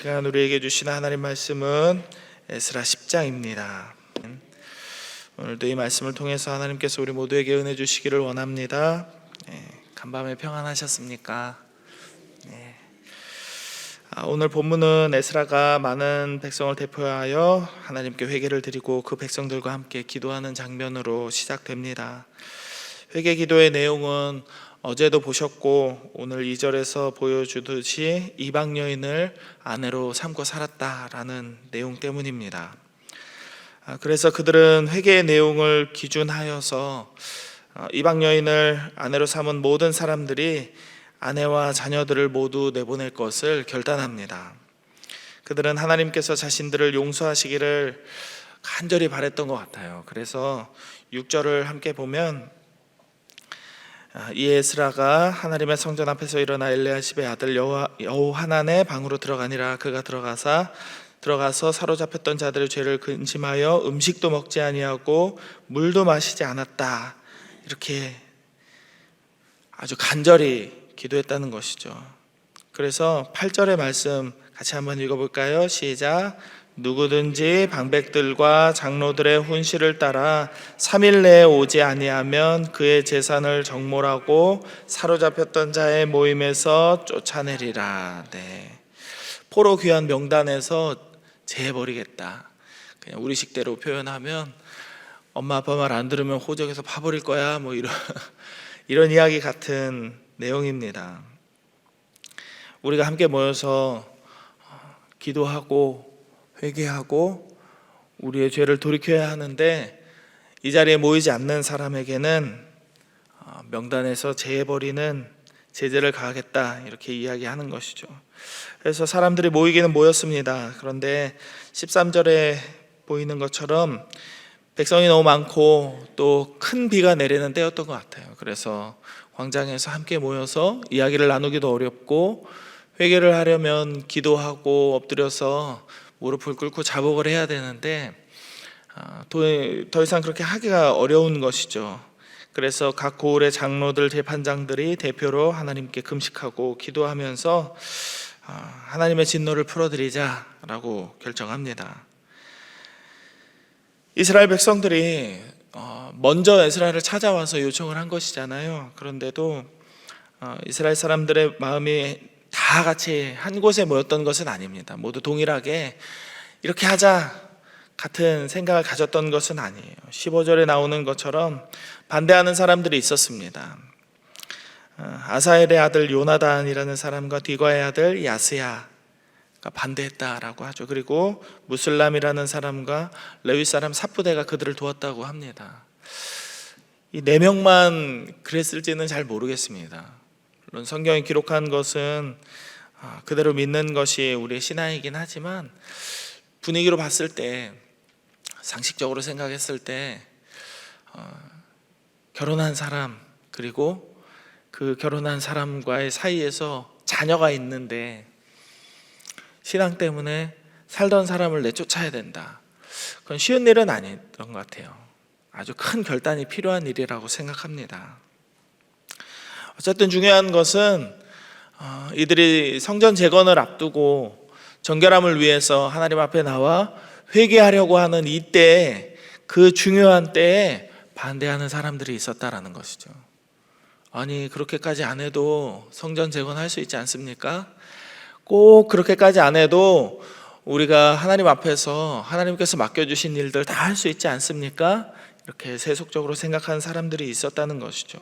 시간 우리에게 주신 하나님 말씀은 에스라 10장입니다. 오늘도 이 말씀을 통해서 하나님께서 우리 모두에게 은혜 주시기를 원합니다. 간밤에 평안하셨습니까? 오늘 본문은 에스라가 많은 백성을 대표하여 하나님께 회개를 드리고 그 백성들과 함께 기도하는 장면으로 시작됩니다. 회개 기도의 내용은 어제도 보셨고 오늘 2절에서 보여주듯이 이방 여인을 아내로 삼고 살았다라는 내용 때문입니다. 그래서 그들은 회개의 내용을 기준하여서 이방 여인을 아내로 삼은 모든 사람들이 아내와 자녀들을 모두 내보낼 것을 결단합니다. 그들은 하나님께서 자신들을 용서하시기를 간절히 바랬던 것 같아요. 그래서 6절을 함께 보면 이 에스라가 하나님의 성전 앞에서 일어나 엘리야십의 아들 여호하난의 방으로 들어가니라. 그가 들어가서 사로잡혔던 자들의 죄를 근심하여 음식도 먹지 아니하고 물도 마시지 않았다. 이렇게 아주 간절히 기도했다는 것이죠. 그래서 8절의 말씀 같이 한번 읽어볼까요? 시작. 누구든지 방백들과 장로들의 훈시를 따라 3일 내에 오지 아니하면 그의 재산을 정몰하고 사로잡혔던 자의 모임에서 쫓아내리라. 포로 귀환 명단에서 제해버리겠다. 그냥 우리식대로 표현하면 엄마 아빠 말 안 들으면 호적에서 파버릴 거야, 뭐 이런 이야기 같은 내용입니다. 우리가 함께 모여서 기도하고 회개하고 우리의 죄를 돌이켜야 하는데 이 자리에 모이지 않는 사람에게는 명단에서 제해버리는 제재를 가하겠다, 이렇게 이야기하는 것이죠. 그래서 사람들이 모이기는 모였습니다. 그런데 13절에 보이는 것처럼 백성이 너무 많고 또 큰 비가 내리는 때였던 것 같아요. 그래서 광장에서 함께 모여서 이야기를 나누기도 어렵고 회개를 하려면 기도하고 엎드려서 무릎을 꿇고 자복을 해야 되는데 더 이상 그렇게 하기가 어려운 것이죠. 그래서 각 고을의 장로들, 재판장들이 대표로 하나님께 금식하고 기도하면서 하나님의 진노를 풀어드리자라고 결정합니다. 이스라엘 백성들이 먼저 에스라를 찾아와서 요청을 한 것이잖아요. 그런데도 이스라엘 사람들의 마음이 다 같이 한 곳에 모였던 것은 아닙니다. 모두 동일하게 이렇게 하자 같은 생각을 가졌던 것은 아니에요. 15절에 나오는 것처럼 반대하는 사람들이 있었습니다. 아사엘의 아들 요나단이라는 사람과 디과의 아들 야스야가 반대했다라고 하죠. 그리고 무슬람이라는 사람과 레위 사람 삽부대가 그들을 도왔다고 합니다. 이 4명만 그랬을지는 잘 모르겠습니다. 물론 성경에 기록한 것은 그대로 믿는 것이 우리의 신앙이긴 하지만 분위기로 봤을 때, 상식적으로 생각했을 때 결혼한 사람, 그리고 그 결혼한 사람과의 사이에서 자녀가 있는데 신앙 때문에 살던 사람을 내쫓아야 된다. 그건 쉬운 일은 아니었던 것 같아요. 아주 큰 결단이 필요한 일이라고 생각합니다. 어쨌든 중요한 것은 이들이 성전 재건을 앞두고 정결함을 위해서 하나님 앞에 나와 회개하려고 하는 이때에, 그 중요한 때에 반대하는 사람들이 있었다라는 것이죠. 아니, 그렇게까지 안 해도 성전 재건할 수 있지 않습니까? 꼭 그렇게까지 안 해도 우리가 하나님 앞에서 하나님께서 맡겨주신 일들 다 할 수 있지 않습니까? 이렇게 세속적으로 생각하는 사람들이 있었다는 것이죠.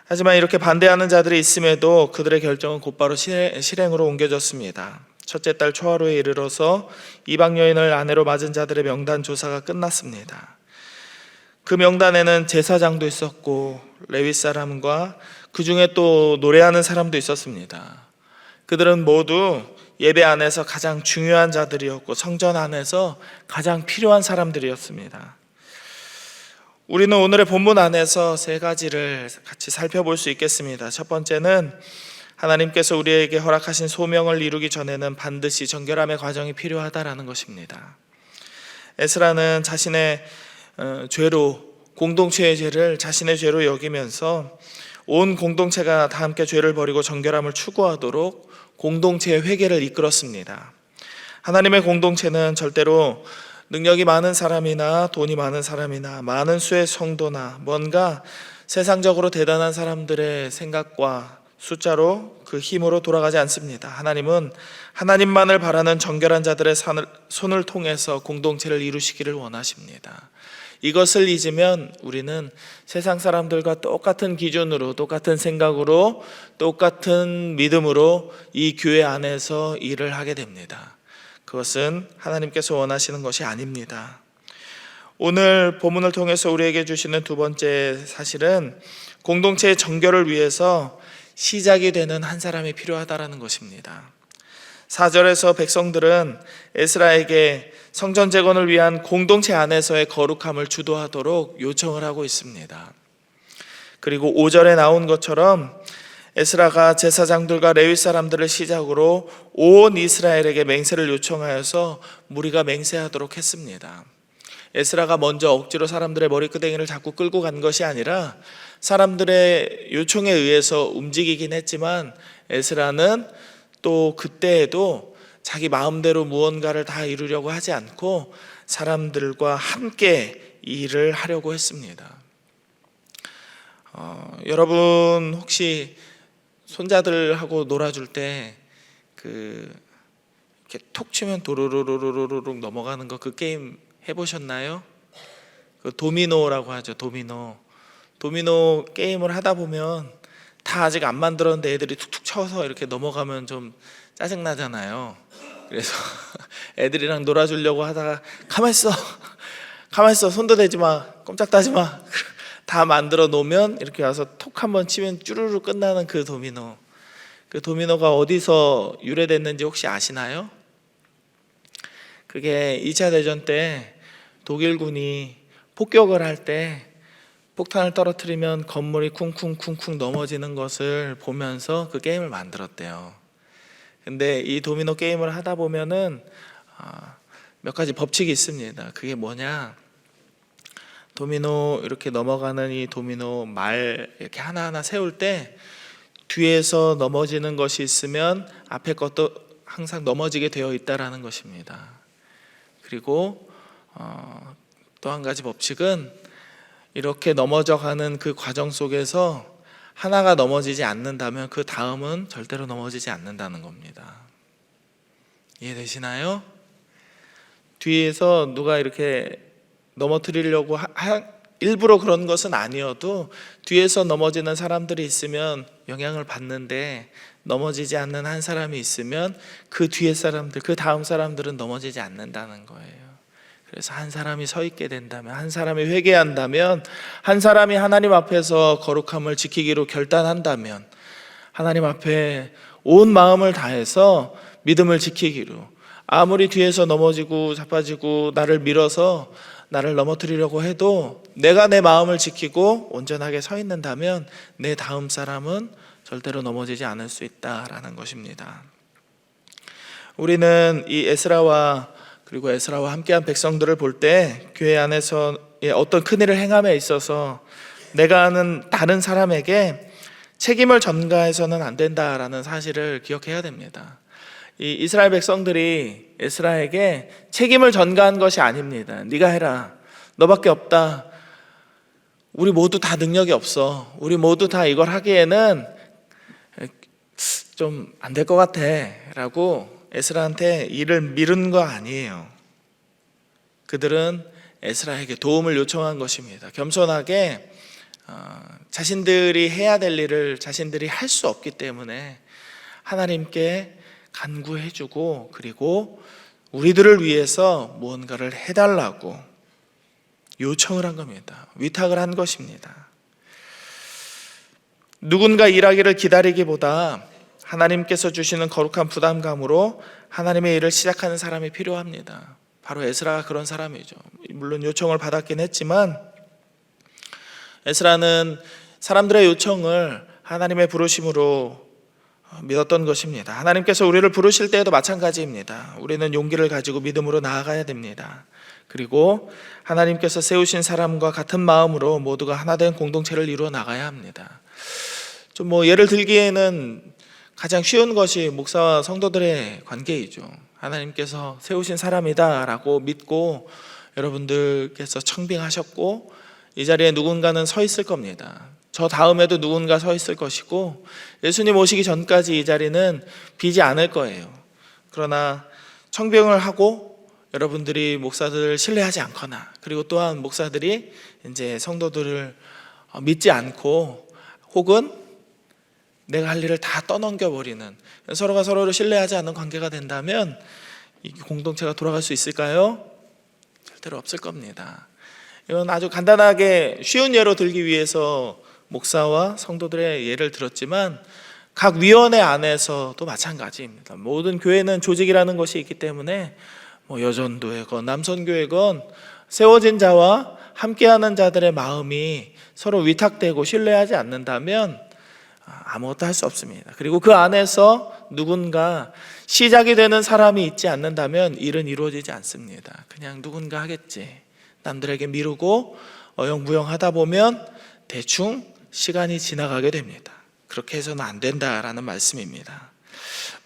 하지만 이렇게 반대하는 자들이 있음에도 그들의 결정은 곧바로 실행으로 옮겨졌습니다. 첫째 달 초하루에 이르러서 이방 여인을 아내로 맞은 자들의 명단 조사가 끝났습니다. 그 명단에는 제사장도 있었고 레위 사람과 그 중에 또 노래하는 사람도 있었습니다. 그들은 모두 예배 안에서 가장 중요한 자들이었고 성전 안에서 가장 필요한 사람들이었습니다. 우리는 오늘의 본문 안에서 3가지를 같이 살펴볼 수 있겠습니다. 첫 번째는 하나님께서 우리에게 허락하신 소명을 이루기 전에는 반드시 정결함의 과정이 필요하다라는 것입니다. 에스라는 자신의 죄로, 공동체의 죄를 자신의 죄로 여기면서 온 공동체가 다 함께 죄를 버리고 정결함을 추구하도록 공동체의 회개를 이끌었습니다. 하나님의 공동체는 절대로 능력이 많은 사람이나 돈이 많은 사람이나 많은 수의 성도나 뭔가 세상적으로 대단한 사람들의 생각과 숫자로 그 힘으로 돌아가지 않습니다. 하나님은 하나님만을 바라는 정결한 자들의 손을 통해서 공동체를 이루시기를 원하십니다. 이것을 잊으면 우리는 세상 사람들과 똑같은 기준으로, 똑같은 생각으로, 똑같은 믿음으로 이 교회 안에서 일을 하게 됩니다. 그것은 하나님께서 원하시는 것이 아닙니다. 오늘 본문을 통해서 우리에게 주시는 두 번째 사실은 공동체의 정결을 위해서 시작이 되는 한 사람이 필요하다라는 것입니다. 4절에서 백성들은 에스라에게 성전 재건을 위한 공동체 안에서의 거룩함을 주도하도록 요청을 하고 있습니다. 그리고 5절에 나온 것처럼 에스라가 제사장들과 레위 사람들을 시작으로 온 이스라엘에게 맹세를 요청하여서 무리가 맹세하도록 했습니다. 에스라가 먼저 억지로 사람들의 머리끄댕이를 자꾸 끌고 간 것이 아니라 사람들의 요청에 의해서 움직이긴 했지만 에스라는 또 그때에도 자기 마음대로 무언가를 다 이루려고 하지 않고 사람들과 함께 일을 하려고 했습니다. 여러분 혹시 손자들하고 놀아줄 때 이렇게 톡 치면 도로로로로로록 넘어가는 거 그 게임 해보셨나요? 그 도미노라고 하죠. 도미노 게임을 하다 보면 다 아직 안 만들었는데 애들이 툭툭 쳐서 이렇게 넘어가면 좀 짜증나잖아요. 그래서 애들이랑 놀아주려고 하다가 가만히 있어 손도 대지 마, 꼼짝도 하지 마. 다 만들어 놓으면 이렇게 와서 톡 한번 치면 쭈루루 끝나는 그 도미노. 그 도미노가 어디서 유래됐는지 혹시 아시나요? 그게 2차 대전 때 독일군이 폭격을 할 때 폭탄을 떨어뜨리면 건물이 쿵쿵쿵쿵 넘어지는 것을 보면서 그 게임을 만들었대요. 근데 이 도미노 게임을 하다 보면은 몇 가지 법칙이 있습니다. 그게 뭐냐? 도미노 이렇게 넘어가는 이 도미노 말 이렇게 하나하나 세울 때 뒤에서 넘어지는 것이 있으면 앞에 것도 항상 넘어지게 되어 있다라는 것입니다. 그리고 또 한 가지 법칙은 이렇게 넘어져 가는 그 과정 속에서 하나가 넘어지지 않는다면 그 다음은 절대로 넘어지지 않는다는 겁니다. 이해되시나요? 뒤에서 누가 이렇게 넘어뜨리려고 일부러 그런 것은 아니어도 뒤에서 넘어지는 사람들이 있으면 영향을 받는데 넘어지지 않는 한 사람이 있으면 그 뒤에 사람들, 그 다음 사람들은 넘어지지 않는다는 거예요. 그래서 한 사람이 서 있게 된다면, 한 사람이 회개한다면, 한 사람이 하나님 앞에서 거룩함을 지키기로 결단한다면, 하나님 앞에 온 마음을 다해서 믿음을 지키기로, 아무리 뒤에서 넘어지고 자빠지고 나를 밀어서 나를 넘어뜨리려고 해도 내가 내 마음을 지키고 온전하게 서 있는다면 내 다음 사람은 절대로 넘어지지 않을 수 있다라는 것입니다. 우리는 이 에스라와 그리고 에스라와 함께한 백성들을 볼 때 교회 안에서 어떤 큰일을 행함에 있어서 내가 아는 다른 사람에게 책임을 전가해서는 안 된다라는 사실을 기억해야 됩니다. 이 이스라엘 백성들이 에스라에게 책임을 전가한 것이 아닙니다. 네가 해라. 너밖에 없다. 우리 모두 다 능력이 없어. 우리 모두 다 이걸 하기에는 좀 안 될 것 같아 라고 에스라한테 일을 미룬 거 아니에요. 그들은 에스라에게 도움을 요청한 것입니다. 겸손하게 자신들이 해야 될 일을 자신들이 할 수 없기 때문에 하나님께 간구해주고 그리고 우리들을 위해서 무언가를 해달라고 요청을 한 겁니다. 위탁을 한 것입니다. 누군가 일하기를 기다리기보다 하나님께서 주시는 거룩한 부담감으로 하나님의 일을 시작하는 사람이 필요합니다. 바로 에스라가 그런 사람이죠. 물론 요청을 받았긴 했지만 에스라는 사람들의 요청을 하나님의 부르심으로 믿었던 것입니다. 하나님께서 우리를 부르실 때에도 마찬가지입니다. 우리는 용기를 가지고 믿음으로 나아가야 됩니다. 그리고 하나님께서 세우신 사람과 같은 마음으로 모두가 하나 된 공동체를 이루어 나가야 합니다. 좀 예를 들기에는 가장 쉬운 것이 목사와 성도들의 관계이죠. 하나님께서 세우신 사람이다라고 믿고 여러분들께서 청빙하셨고 이 자리에 누군가는 서 있을 겁니다. 저 다음에도 누군가 서 있을 것이고 예수님 오시기 전까지 이 자리는 비지 않을 거예요. 그러나 청빙을 하고 여러분들이 목사들을 신뢰하지 않거나 그리고 또한 목사들이 이제 성도들을 믿지 않고 혹은 내가 할 일을 다 떠넘겨 버리는 서로가 서로를 신뢰하지 않는 관계가 된다면 이 공동체가 돌아갈 수 있을까요? 절대로 없을 겁니다. 이건 아주 간단하게 쉬운 예로 들기 위해서 목사와 성도들의 예를 들었지만 각 위원회 안에서도 마찬가지입니다. 모든 교회는 조직이라는 것이 있기 때문에 여전도회건 남선교회건 세워진 자와 함께하는 자들의 마음이 서로 위탁되고 신뢰하지 않는다면 아무것도 할 수 없습니다. 그리고 그 안에서 누군가 시작이 되는 사람이 있지 않는다면 일은 이루어지지 않습니다. 그냥 누군가 하겠지. 남들에게 미루고 어영부영하다 보면 대충 시간이 지나가게 됩니다. 그렇게 해서는 안 된다라는 말씀입니다.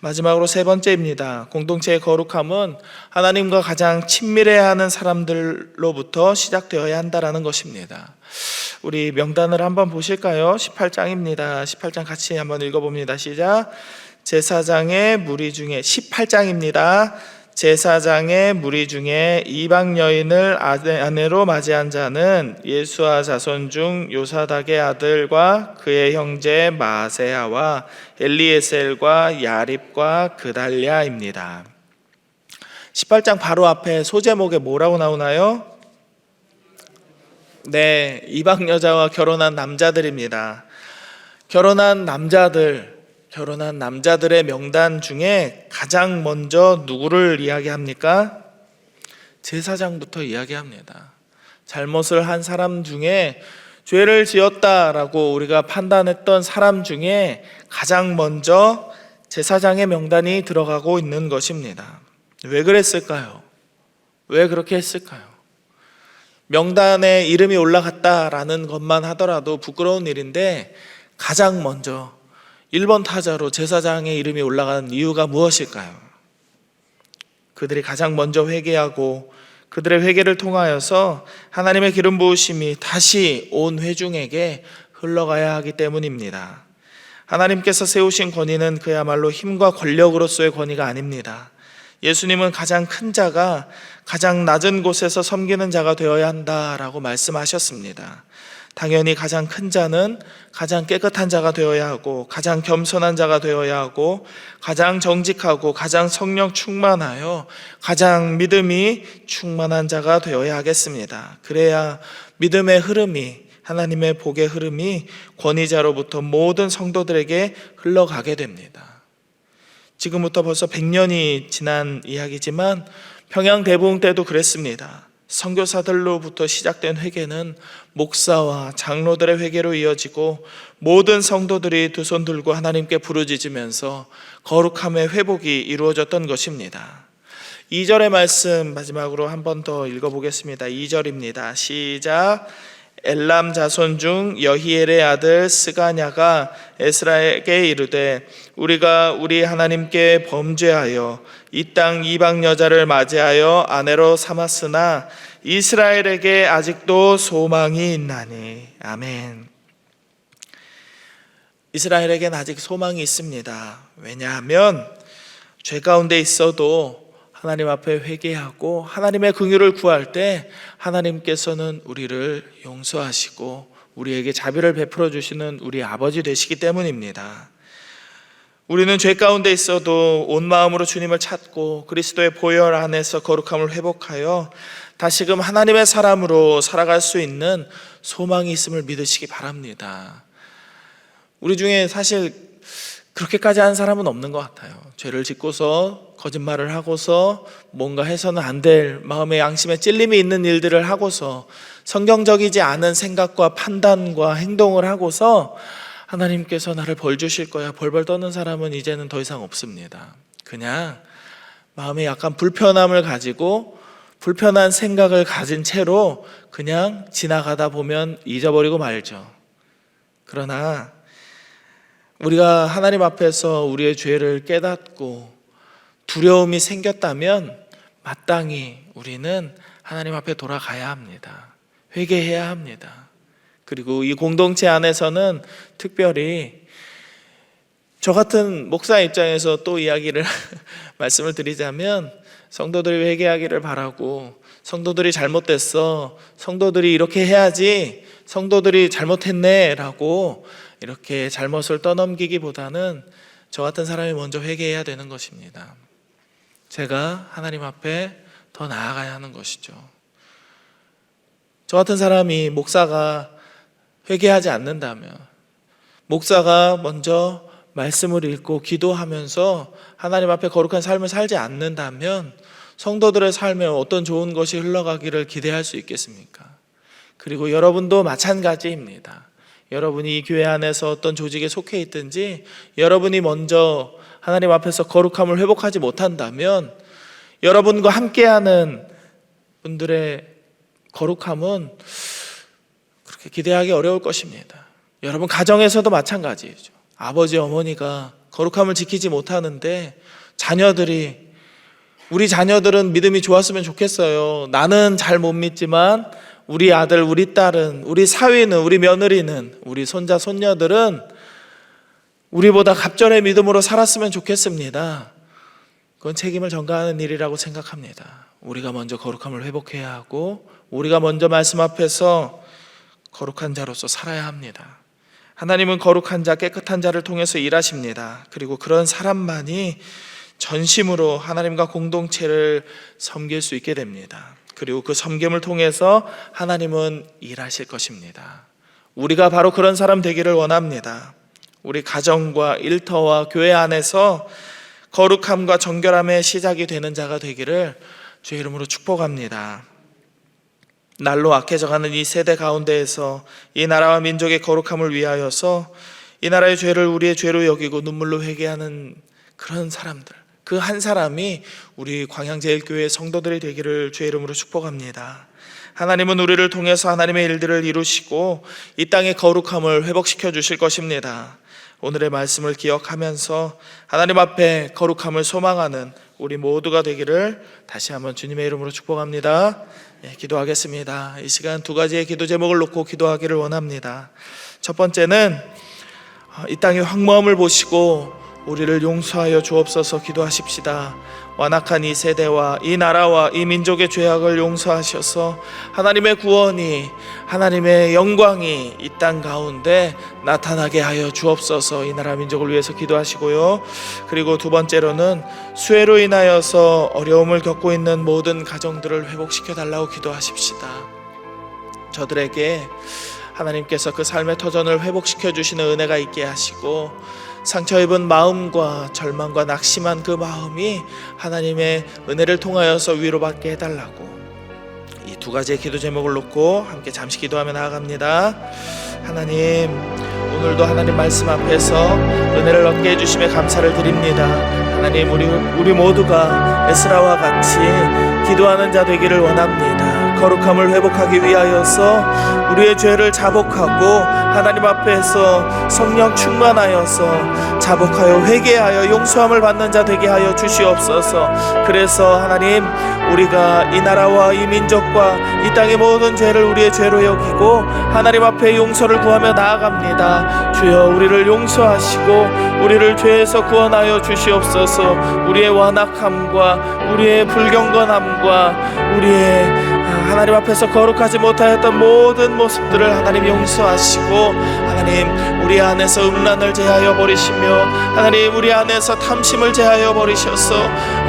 마지막으로 세 번째입니다. 공동체의 거룩함은 하나님과 가장 친밀해야 하는 사람들로부터 시작되어야 한다라는 것입니다. 우리 명단을 한번 보실까요? 18장입니다. 18장 같이 한번 읽어봅니다. 시작. 제사장의 무리 중에 18장입니다. 제사장의 무리 중에 이방 여인을 아내로 맞이한 자는 예수와 자손 중 요사닥의 아들과 그의 형제 마세야와 엘리에셀과 야립과 그달랴입니다. 18장 바로 앞에 소제목에 뭐라고 나오나요? 네, 이방 여자와 결혼한 남자들입니다. 결혼한 남자들의 명단 중에 가장 먼저 누구를 이야기합니까? 제사장부터 이야기합니다. 잘못을 한 사람 중에 죄를 지었다라고 우리가 판단했던 사람 중에 가장 먼저 제사장의 명단이 들어가고 있는 것입니다. 왜 그랬을까요? 왜 그렇게 했을까요? 명단에 이름이 올라갔다라는 것만 하더라도 부끄러운 일인데 가장 먼저 1번 타자로 제사장의 이름이 올라간 이유가 무엇일까요? 그들이 가장 먼저 회개하고 그들의 회개를 통하여서 하나님의 기름 부으심이 다시 온 회중에게 흘러가야 하기 때문입니다. 하나님께서 세우신 권위는 그야말로 힘과 권력으로서의 권위가 아닙니다. 예수님은 가장 큰 자가 가장 낮은 곳에서 섬기는 자가 되어야 한다라고 말씀하셨습니다. 당연히 가장 큰 자는 가장 깨끗한 자가 되어야 하고 가장 겸손한 자가 되어야 하고 가장 정직하고 가장 성령 충만하여 가장 믿음이 충만한 자가 되어야 하겠습니다. 그래야 믿음의 흐름이 하나님의 복의 흐름이 권위자로부터 모든 성도들에게 흘러가게 됩니다. 지금부터 벌써 100년이 지난 이야기지만 평양 대부흥 때도 그랬습니다. 선교사들로부터 시작된 회개는 목사와 장로들의 회개로 이어지고 모든 성도들이 두 손 들고 하나님께 부르짖으면서 거룩함의 회복이 이루어졌던 것입니다. 2절의 말씀 마지막으로 한 번 더 읽어보겠습니다. 2절입니다. 시작. 엘람 자손 중 여히엘의 아들 스가냐가 에스라에게 이르되 우리가 우리 하나님께 범죄하여 이 땅 이방 여자를 맞이하여 아내로 삼았으나 이스라엘에게 아직도 소망이 있나니. 아멘. 이스라엘에게는 아직 소망이 있습니다. 왜냐하면 죄 가운데 있어도 하나님 앞에 회개하고 하나님의 긍휼을 구할 때 하나님께서는 우리를 용서하시고 우리에게 자비를 베풀어 주시는 우리 아버지 되시기 때문입니다. 우리는 죄 가운데 있어도 온 마음으로 주님을 찾고 그리스도의 보혈 안에서 거룩함을 회복하여 다시금 하나님의 사람으로 살아갈 수 있는 소망이 있음을 믿으시기 바랍니다. 우리 중에 사실 그렇게까지 한 사람은 없는 것 같아요. 죄를 짓고서 거짓말을 하고서 뭔가 해서는 안 될 마음의 양심에 찔림이 있는 일들을 하고서 성경적이지 않은 생각과 판단과 행동을 하고서 하나님께서 나를 벌 주실 거야 벌벌 떠는 사람은 이제는 더 이상 없습니다. 그냥 마음에 약간 불편함을 가지고 불편한 생각을 가진 채로 그냥 지나가다 보면 잊어버리고 말죠. 그러나 우리가 하나님 앞에서 우리의 죄를 깨닫고 두려움이 생겼다면 마땅히 우리는 하나님 앞에 돌아가야 합니다. 회개해야 합니다. 그리고 이 공동체 안에서는 특별히 저 같은 목사 입장에서 또 이야기를 말씀을 드리자면, 성도들이 회개하기를 바라고, 성도들이 잘못됐어, 성도들이 이렇게 해야지, 성도들이 잘못했네 라고 이렇게 잘못을 떠넘기기보다는 저 같은 사람이 먼저 회개해야 되는 것입니다. 제가 하나님 앞에 더 나아가야 하는 것이죠. 저 같은 사람이 목사가 회개하지 않는다면, 목사가 먼저 말씀을 읽고 기도하면서 하나님 앞에 거룩한 삶을 살지 않는다면 성도들의 삶에 어떤 좋은 것이 흘러가기를 기대할 수 있겠습니까? 그리고 여러분도 마찬가지입니다. 여러분이 이 교회 안에서 어떤 조직에 속해 있든지 여러분이 먼저 하나님 앞에서 거룩함을 회복하지 못한다면 여러분과 함께하는 분들의 거룩함은 그렇게 기대하기 어려울 것입니다. 여러분 가정에서도 마찬가지죠. 아버지 어머니가 거룩함을 지키지 못하는데 우리 자녀들은 믿음이 좋았으면 좋겠어요. 나는 잘 못 믿지만 우리 아들, 우리 딸은, 우리 사위는, 우리 며느리는, 우리 손자, 손녀들은 우리보다 갑절의 믿음으로 살았으면 좋겠습니다. 그건 책임을 전가하는 일이라고 생각합니다. 우리가 먼저 거룩함을 회복해야 하고 우리가 먼저 말씀 앞에서 거룩한 자로서 살아야 합니다. 하나님은 거룩한 자, 깨끗한 자를 통해서 일하십니다. 그리고 그런 사람만이 전심으로 하나님과 공동체를 섬길 수 있게 됩니다. 그리고 그 섬김을 통해서 하나님은 일하실 것입니다. 우리가 바로 그런 사람 되기를 원합니다. 우리 가정과 일터와 교회 안에서 거룩함과 정결함의 시작이 되는 자가 되기를 주의 이름으로 축복합니다. 날로 악해져가는 이 세대 가운데에서 이 나라와 민족의 거룩함을 위하여서 이 나라의 죄를 우리의 죄로 여기고 눈물로 회개하는 그런 사람들, 그 한 사람이 우리 광양제일교회 성도들이 되기를 주의 이름으로 축복합니다. 하나님은 우리를 통해서 하나님의 일들을 이루시고 이 땅의 거룩함을 회복시켜 주실 것입니다. 오늘의 말씀을 기억하면서 하나님 앞에 거룩함을 소망하는 우리 모두가 되기를 다시 한번 주님의 이름으로 축복합니다. 기도하겠습니다. 이 시간 두 가지의 기도 제목을 놓고 기도하기를 원합니다. 첫 번째는 이 땅의 황무함을 보시고 우리를 용서하여 주옵소서 기도하십시다. 완악한 이 세대와 이 나라와 이 민족의 죄악을 용서하셔서 하나님의 구원이, 하나님의 영광이 이 땅 가운데 나타나게 하여 주옵소서. 이 나라 민족을 위해서 기도하시고요. 그리고 두 번째로는 수해로 인하여서 어려움을 겪고 있는 모든 가정들을 회복시켜 달라고 기도하십시다. 저들에게 하나님께서 그 삶의 터전을 회복시켜 주시는 은혜가 있게 하시고 상처 입은 마음과 절망과 낙심한 그 마음이 하나님의 은혜를 통하여서 위로받게 해달라고, 이 두 가지의 기도 제목을 놓고 함께 잠시 기도하며 나아갑니다. 하나님, 오늘도 하나님 말씀 앞에서 은혜를 얻게 해주심에 감사를 드립니다. 하나님, 우리 모두가 에스라와 같이 기도하는 자 되기를 원합니다. 거룩함을 회복하기 위하여서 우리의 죄를 자복하고 하나님 앞에서 성령 충만하여서 자복하여 회개하여 용서함을 받는 자 되게 하여 주시옵소서. 그래서 하나님, 우리가 이 나라와 이 민족과 이 땅의 모든 죄를 우리의 죄로 여기고 하나님 앞에 용서를 구하며 나아갑니다. 주여, 우리를 용서하시고 우리를 죄에서 구원하여 주시옵소서. 우리의 완악함과 우리의 불경건함과 우리의 하나님 앞에서 거룩하지 못하였던 모든 모습들을 하나님 용서하시고, 하나님 우리 안에서 음란을 제하여 버리시며 하나님 우리 안에서 탐심을 제하여 버리셔서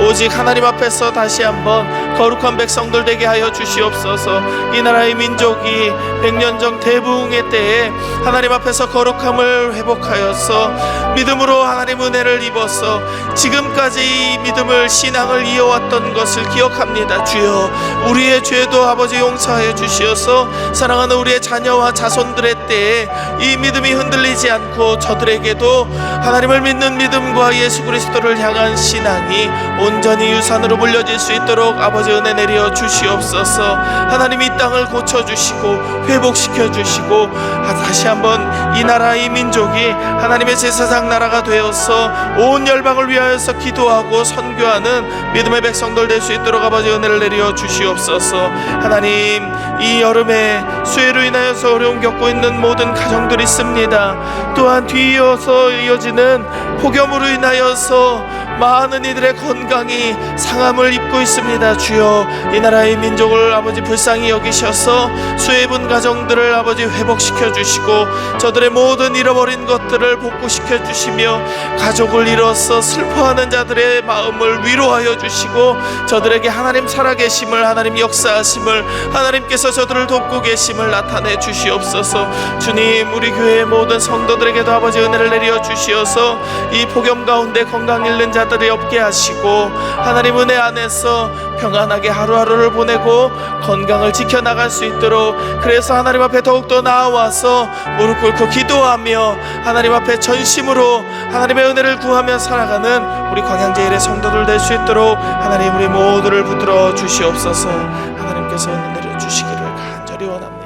오직 하나님 앞에서 다시 한번 거룩한 백성들 되게 하여 주시옵소서. 이 나라의 민족이 100년 전 대부흥의 때에 하나님 앞에서 거룩함을 회복하여서 믿음으로 하나님 은혜를 입어서 지금까지 이 믿음을, 신앙을 이어왔던 것을 기억합니다. 주여, 우리의 죄도 아버지 용서하여 주시어서 사랑하는 우리의 자녀와 자손들의 때에 이 믿음이 흔들리지 않고 저들에게도 하나님을 믿는 믿음과 예수 그리스도를 향한 신앙이 온전히 유산으로 물려질 수 있도록 아버지 아버지 은혜 내려 주시옵소서. 하나님 이 땅을 고쳐주시고 회복시켜 주시고 다시 한번 이 나라 이 민족이 하나님의 제사장 나라가 되어서 온 열방을 위하여서 기도하고 선교하는 믿음의 백성들 될 수 있도록 아버지 은혜를 내려 주시옵소서. 하나님 이 여름에 수해로 인하여서 어려움 겪고 있는 모든 가정들이 있습니다. 또한 뒤이어서 이어지는 폭염으로 인하여서 많은 이들의 건강이 상함을 입고 있습니다. 주여 이 나라의 민족을 아버지 불쌍히 여기셔서 수해분 가정들을 아버지 회복시켜 주시고 저들의 모든 잃어버린 것들을 복구시켜 주시며 가족을 잃어서 슬퍼하는 자들의 마음을 위로하여 주시고 저들에게 하나님 살아계심을, 하나님 역사하심을, 하나님께서 저들을 돕고 계심을 나타내 주시옵소서. 주님 우리 교회의 모든 성도들에게도 아버지 은혜를 내려 주시어서 이 폭염 가운데 건강 잃는 자들이 없게 하시고 하나님 은혜 안에서 평안하게 하루하루를 보내고 건강을 지켜나갈 수 있도록, 그래서 하나님 앞에 더욱더 나아와서 무릎 꿇고 기도하며 하나님 앞에 전심으로 하나님의 은혜를 구하며 살아가는 우리 광양제일의 성도들 될 수 있도록 하나님 우리 모두를 붙들어 주시옵소서. 하나님께서 은혜 내려 주시기를 간절히 원합니다.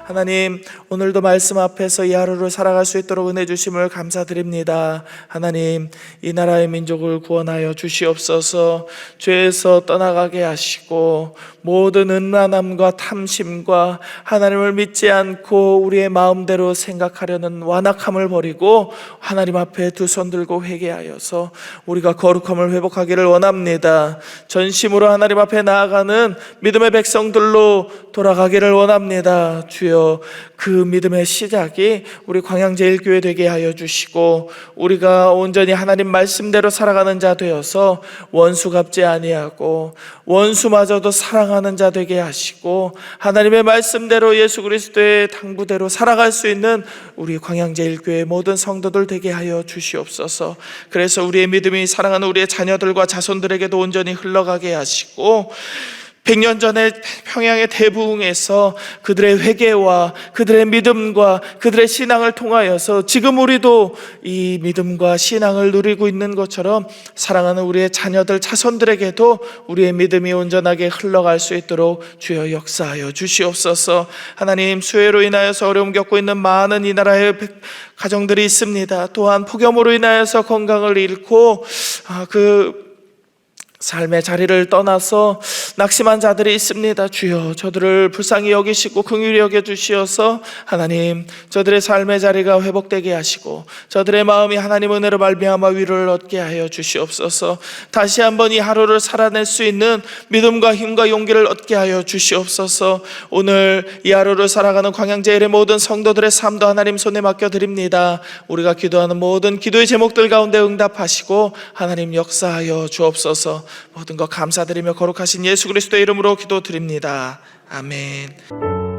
하나님 오늘도 말씀 앞에서 이 하루를 살아갈 수 있도록 은혜 주심을 감사드립니다. 하나님 이 나라의 민족을 구원하여 주시옵소서. 죄에서 떠나가게 하시고 모든 음란함과 탐심과 하나님을 믿지 않고 우리의 마음대로 생각하려는 완악함을 버리고 하나님 앞에 두 손 들고 회개하여서 우리가 거룩함을 회복하기를 원합니다. 전심으로 하나님 앞에 나아가는 믿음의 백성들로 돌아가기를 원합니다. 주여 그 믿음의 시작이 우리 광양제일교회 되게 하여 주시고 우리가 온전히 하나님 말씀대로 살아가는 자 되어서 원수 갚지 아니하고 원수마저도 사랑하는 자 되게 하시고 하나님의 말씀대로 예수 그리스도의 당부대로 살아갈 수 있는 우리 광양제일교회 모든 성도들 되게 하여 주시옵소서. 그래서 우리의 믿음이 사랑하는 우리의 자녀들과 자손들에게도 온전히 흘러가게 하시고 100년 전에 평양의 대부흥에서 그들의 회개와 그들의 믿음과 그들의 신앙을 통하여서 지금 우리도 이 믿음과 신앙을 누리고 있는 것처럼 사랑하는 우리의 자녀들 자손들에게도 우리의 믿음이 온전하게 흘러갈 수 있도록 주여 역사하여 주시옵소서. 하나님 수해로 인하여서 어려움 겪고 있는 많은 이 나라의 가정들이 있습니다. 또한 폭염으로 인하여서 건강을 잃고 삶의 자리를 떠나서 낙심한 자들이 있습니다. 주여 저들을 불쌍히 여기시고 긍휼히 여겨주시어서 하나님 저들의 삶의 자리가 회복되게 하시고 저들의 마음이 하나님 은혜로 말미암아 위로를 얻게 하여 주시옵소서. 다시 한번 이 하루를 살아낼 수 있는 믿음과 힘과 용기를 얻게 하여 주시옵소서. 오늘 이 하루를 살아가는 광양제일의 모든 성도들의 삶도 하나님 손에 맡겨드립니다. 우리가 기도하는 모든 기도의 제목들 가운데 응답하시고 하나님 역사하여 주옵소서. 모든 것 감사드리며 거룩하신 예수 그리스도의 이름으로 기도드립니다. 아멘.